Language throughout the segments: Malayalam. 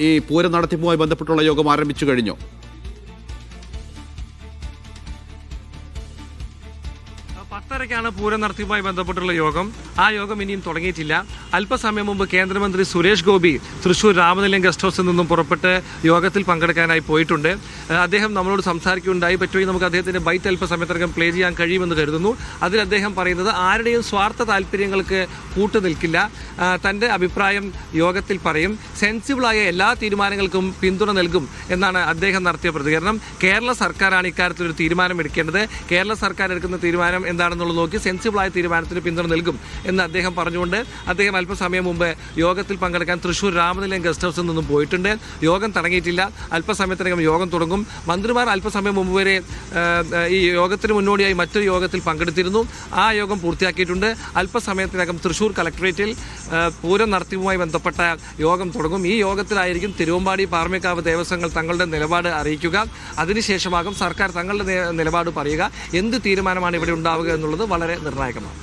ഈ പൂരം നടത്തിപ്പുമായി ബന്ധപ്പെട്ടുള്ള യോഗം ആരംഭിച്ചു കഴിഞ്ഞു. പത്തരയ്ക്കാണ് പൂരം നടത്തിപ്പുമായി ബന്ധപ്പെട്ടുള്ള യോഗം. ആ യോഗം ഇനിയും തുടങ്ങിയിട്ടില്ല. അല്പസമയം മുമ്പ് കേന്ദ്രമന്ത്രി സുരേഷ് ഗോപി തൃശൂർ രാമനിലയം ഗസ്റ്റ് ഹൗസിൽ നിന്നും പുറപ്പെട്ട് യോഗത്തിൽ പങ്കെടുക്കാനായി പോയിട്ടുണ്ട്. അദ്ദേഹം നമ്മളോട് സംസാരിക്കുകയുണ്ടായി. പറ്റുമെങ്കിൽ നമുക്ക് അദ്ദേഹത്തിന്റെ ബൈറ്റ് അല്പസമയത്തിനകം പ്ലേ ചെയ്യാൻ കഴിയുമെന്ന് കരുതുന്നു. അതിൽ അദ്ദേഹം പറയുന്നത് ആരുടെയും സ്വാർത്ഥ താല്പര്യങ്ങൾക്ക് കൂട്ടുനിൽക്കില്ല. തൻ്റെ അഭിപ്രായം യോഗത്തിൽ പറയും. സെൻസിബിളായ എല്ലാ തീരുമാനങ്ങൾക്കും പിന്തുണ നൽകും എന്നാണ് അദ്ദേഹം നടത്തിയ പ്രതികരണം. കേരള സർക്കാരാണ് ഇക്കാര്യത്തിൽ ഒരു തീരുമാനം എടുക്കേണ്ടത്. കേരള സർക്കാർ എടുക്കുന്ന തീരുമാനം എന്താണെന്നുള്ളത് നോക്കി സെൻസിബിളായ തീരുമാനത്തിന് പിന്തുണ നൽകും എന്ന് അദ്ദേഹം പറഞ്ഞുകൊണ്ട് അദ്ദേഹം അല്പസമയം മുമ്പ് യോഗത്തിൽ പങ്കെടുക്കാൻ തൃശൂർ രാമനിലയം ഗസ്റ്റ് ഹൗസിൽ നിന്നും പോയിട്ടുണ്ട്. യോഗം തുടങ്ങിയിട്ടില്ല. അല്പസമയത്തിനകം യോഗം തുടങ്ങും. മന്ത്രിമാർ അല്പസമയം മുമ്പ് വരെ ഈ യോഗത്തിന് മുന്നോടിയായി മറ്റൊരു യോഗത്തിൽ പങ്കെടുത്തിരുന്നു. ആ യോഗം പൂർത്തിയാക്കിയിട്ടുണ്ട്. അല്പസമയത്തിനകം തൃശൂർ കളക്ടറേറ്റിൽ പൂരം നടത്തിപ്പുമായി ബന്ധപ്പെട്ട യോഗം തുടങ്ങും. ഈ യോഗത്തിലായിരിക്കും തിരുവമ്പാടി പാറമേക്കാവ് ദേവസ്വങ്ങൾ തങ്ങളുടെ നിലപാട് അറിയിക്കുക. അതിനുശേഷമാകും സർക്കാർ തങ്ങളുടെ നിലപാട് പറയുക. എന്ത് തീരുമാനമാണ് ഇവിടെ ഉണ്ടാവുക എന്നുള്ളത് വളരെ നിർണായകമാണ്.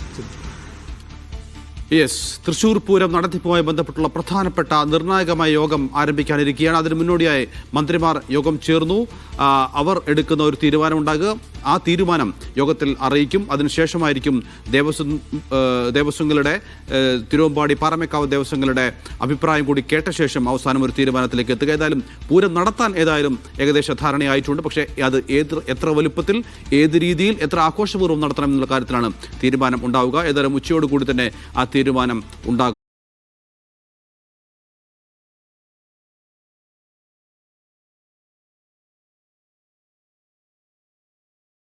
തൃശൂർ പൂരം നടത്തിപ്പുമായി ബന്ധപ്പെട്ടുള്ള പ്രധാനപ്പെട്ട നിർണായകമായ യോഗം ആരംഭിക്കാനിരിക്കുകയാണ്. അതിന് മുന്നോടിയായി മന്ത്രിമാർ യോഗം ചേർന്നു. അവർ എടുക്കുന്ന ഒരു തീരുമാനം ഉണ്ടാകുക. ആ തീരുമാനം യോഗത്തിൽ അറിയിക്കും. അതിനുശേഷമായിരിക്കും ദേവസ്വങ്ങളുടെ തിരുവമ്പാടി പാറമേക്കാവ് ദേവസ്വങ്ങളുടെ അഭിപ്രായം കൂടി കേട്ട ശേഷം അവസാനം ഒരു തീരുമാനത്തിലേക്ക് എത്തുക. ഏതായാലും പൂരം നടത്താൻ ഏകദേശ ധാരണയായിട്ടുണ്ട്. പക്ഷേ അത് എത്ര വലുപ്പത്തിൽ, ഏത് രീതിയിൽ, എത്ര ആഘോഷപൂർവ്വം നടത്തണം എന്നുള്ള കാര്യത്തിലാണ് തീരുമാനം ഉണ്ടാവുക. ഏതായാലും ഉച്ചയോടുകൂടി തന്നെ ആ തീരുമാനം ഉണ്ടാകും.